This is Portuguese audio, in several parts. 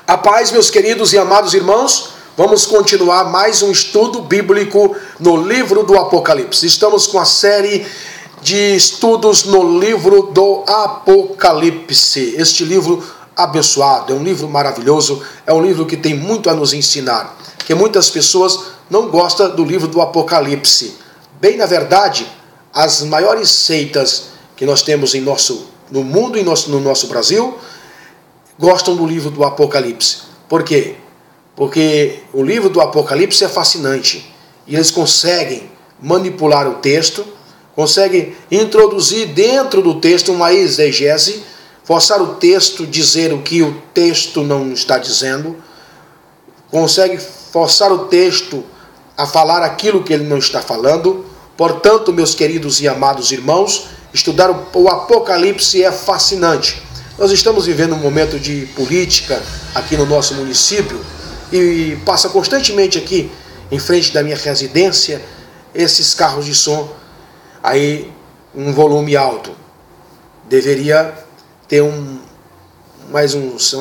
A paz, meus queridos e amados irmãos, vamos continuar mais um estudo bíblico no livro do Apocalipse. Estamos com a série de estudos no livro do Apocalipse. Este livro abençoado, é um livro maravilhoso, é um livro que tem muito a nos ensinar, que muitas pessoas não gostam do livro do Apocalipse. Bem, na verdade, as maiores seitas que nós temos no mundo e no nosso Brasil gostam do livro do Apocalipse. Por quê? Porque o livro do Apocalipse é fascinante e eles conseguem manipular o texto, conseguem introduzir dentro do texto uma exegese, forçar o texto a dizer o que o texto não está dizendo, conseguem forçar o texto a falar aquilo que ele não está falando. Portanto, meus queridos e amados irmãos, estudar o Apocalipse é fascinante. Nós estamos vivendo um momento de política aqui no nosso município e passa constantemente aqui em frente da minha residência esses carros de som aí um volume alto. Deveria ter um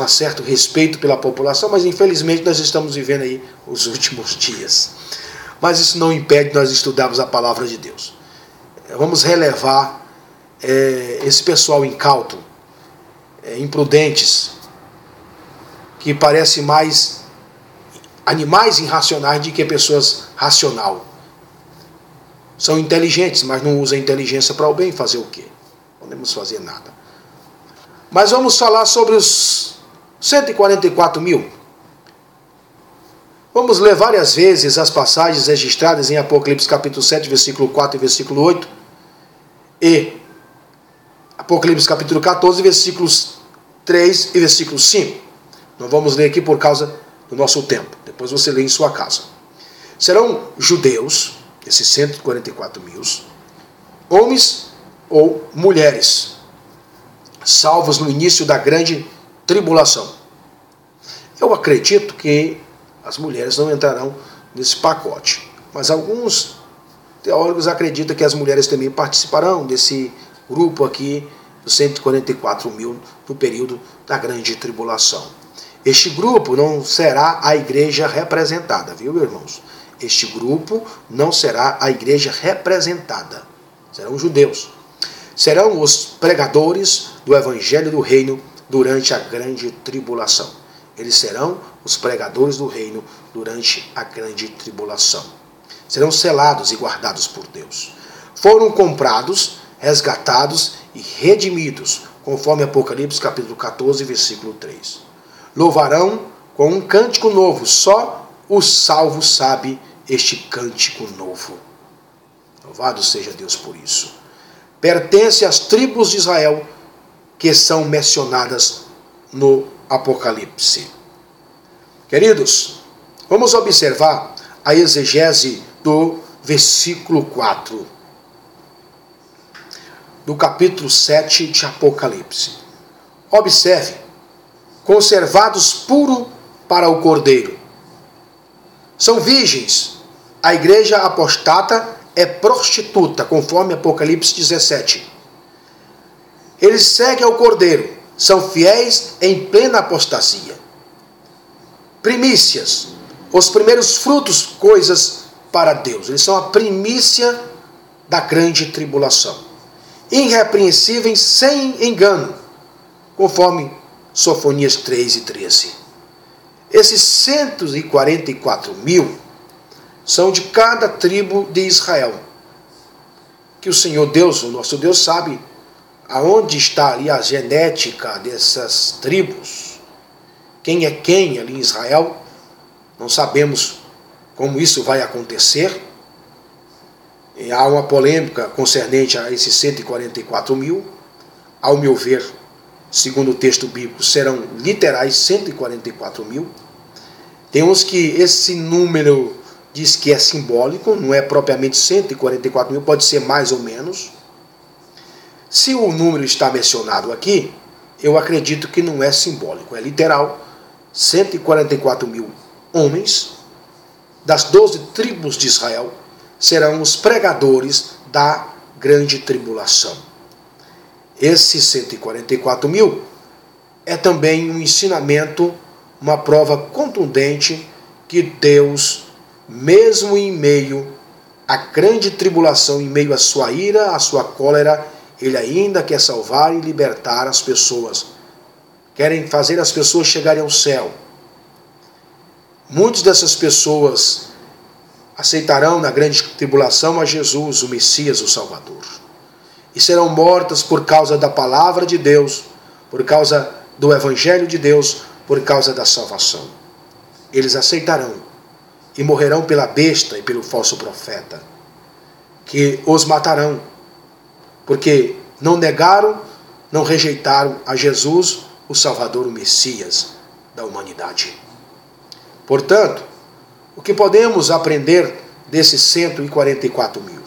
certo respeito pela população, mas infelizmente nós estamos vivendo aí os últimos dias. Mas isso não impede nós estudarmos a palavra de Deus. Vamos relevar esse pessoal incauto, imprudentes, que parecem mais animais irracionais do que pessoas racionais. São inteligentes, mas não usam a inteligência para o bem. Fazer o quê? Não podemos fazer nada. Mas vamos falar sobre os 144 mil. Vamos ler várias vezes as passagens registradas em Apocalipse capítulo 7, versículo 4 e versículo 8, e Apocalipse capítulo 14, versículos 3 e versículo 5. Não vamos ler aqui por causa do nosso tempo. Depois você lê em sua casa. Serão judeus, esses 144 mil, homens ou mulheres, salvos no início da grande tribulação. Eu acredito que as mulheres não entrarão nesse pacote, mas alguns teólogos acreditam que as mulheres também participarão desse grupo aqui, dos 144 mil, no período da grande tribulação. Este grupo não será a igreja representada, viu, irmãos? Este grupo não será a igreja representada. Serão judeus. Serão os pregadores do evangelho do reino durante a grande tribulação. Eles serão os pregadores do reino durante a grande tribulação. Serão selados e guardados por Deus. Foram comprados, resgatados e redimidos, conforme Apocalipse capítulo 14, versículo 3. Louvarão com um cântico novo, só o salvo sabe este cântico novo. Louvado seja Deus por isso. Pertence às tribos de Israel que são mencionadas no Apocalipse. Queridos, vamos observar a exegese do versículo 4. Do capítulo 7 de Apocalipse. Observe, conservados puro para o Cordeiro. São virgens. A igreja apostata é prostituta, conforme Apocalipse 17. Eles seguem ao Cordeiro, são fiéis em plena apostasia. Primícias, os primeiros frutos, coisas para Deus. Eles são a primícia da grande tribulação. Irrepreensíveis, sem engano, conforme Sofonias 3 e 13. Esses 144 mil são de cada tribo de Israel, que o Senhor Deus, o nosso Deus, sabe aonde está ali a genética dessas tribos, quem é quem ali em Israel. Não sabemos como isso vai acontecer. E há uma polêmica concernente a esses 144 mil. Ao meu ver, segundo o texto bíblico, serão literais 144 mil. Tem uns que esse número diz que é simbólico, não é propriamente 144 mil, pode ser mais ou menos. Se o número está mencionado aqui, eu acredito que não é simbólico, é literal. 144 mil homens das 12 tribos de Israel serão os pregadores da grande tribulação. Esses 144 mil é também um ensinamento uma prova contundente que Deus, mesmo em meio à grande tribulação, em meio à sua ira, à sua cólera, Ele ainda quer salvar e libertar as pessoas. Querem fazer as pessoas chegarem ao céu. Muitas dessas pessoas aceitarão na grande tribulação a Jesus, o Messias, o Salvador. E serão mortas por causa da palavra de Deus, por causa do Evangelho de Deus, por causa da salvação. Eles aceitarão e morrerão pela besta e pelo falso profeta, que os matarão, porque não negaram, não rejeitaram a Jesus, o Salvador, o Messias da humanidade. Portanto, o que podemos aprender desses 144 mil?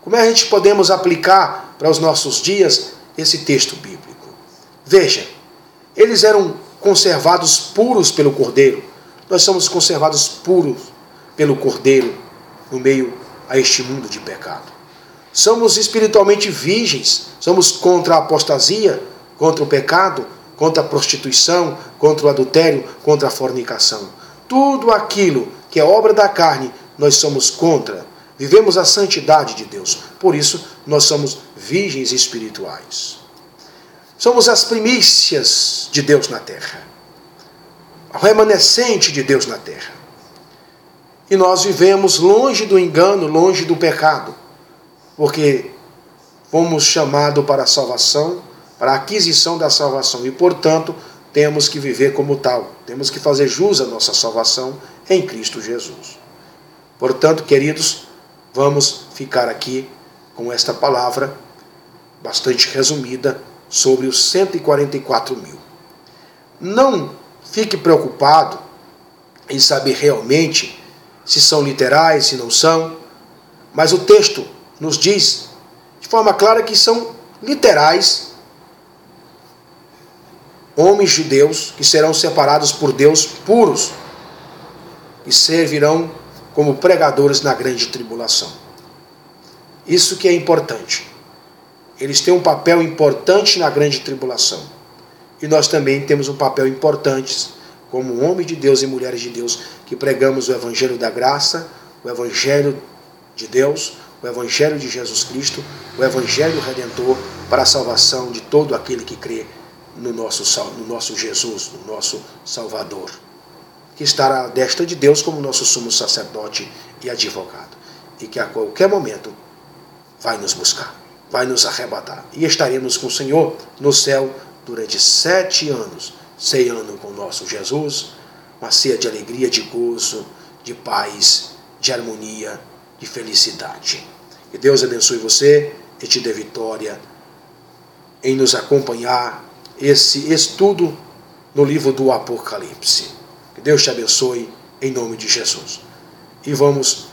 Como é que a gente podemos aplicar para os nossos dias esse texto bíblico? Veja, eles eram conservados puros pelo Cordeiro. Nós somos conservados puros pelo Cordeiro no meio a este mundo de pecado. Somos espiritualmente virgens, somos contra a apostasia, contra o pecado, contra a prostituição, contra o adultério, contra a fornicação. Tudo aquilo que é obra da carne, nós somos contra. Vivemos a santidade de Deus. Por isso, nós somos virgens espirituais. Somos as primícias de Deus na terra. O remanescente de Deus na terra. E nós vivemos longe do engano, longe do pecado. Porque fomos chamados para a salvação, para a aquisição da salvação. E, portanto, temos que viver como tal. Temos que fazer jus à nossa salvação em Cristo Jesus. Portanto, queridos, vamos ficar aqui com esta palavra bastante resumida sobre os 144 mil. Não fique preocupado em saber realmente se são literais, se não são, mas o texto nos diz de forma clara que são literais homens judeus que serão separados por Deus puros e servirão como pregadores na grande tribulação. Isso que é importante. Eles têm um papel importante na grande tribulação. E nós também temos um papel importante como homens de Deus e mulheres de Deus que pregamos o Evangelho da graça, o Evangelho de Deus, o Evangelho de Jesus Cristo, o Evangelho Redentor para a salvação de todo aquele que crê no nosso Jesus, no nosso Salvador, que estará à destra de Deus como nosso sumo sacerdote e advogado, e que a qualquer momento vai nos buscar, vai nos arrebatar, e estaremos com o Senhor no céu durante 7 anos, ceando com o nosso Jesus, uma ceia de alegria, de gozo, de paz, de harmonia, de felicidade. Que Deus abençoe você e te dê vitória em nos acompanhar esse estudo no livro do Apocalipse. Que Deus te abençoe em nome de Jesus. E vamos,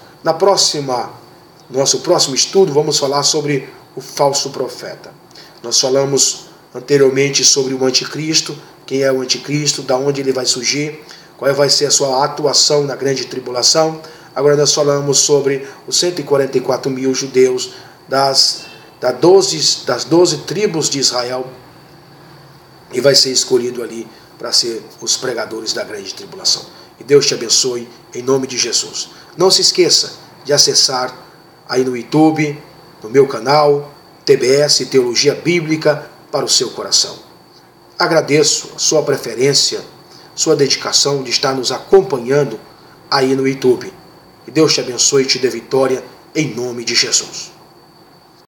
nosso próximo estudo, vamos falar sobre o falso profeta. Nós falamos anteriormente sobre o anticristo, quem é o anticristo, da onde ele vai surgir, qual vai ser a sua atuação na grande tribulação. Agora nós falamos sobre os 144 mil judeus das 12 tribos de Israel, e vai ser escolhido ali para ser os pregadores da grande tribulação. E Deus te abençoe em nome de Jesus. Não se esqueça de acessar aí no YouTube, no meu canal, TBS Teologia Bíblica para o seu coração. Agradeço a sua preferência, sua dedicação de estar nos acompanhando aí no YouTube. Que Deus te abençoe e te dê vitória em nome de Jesus.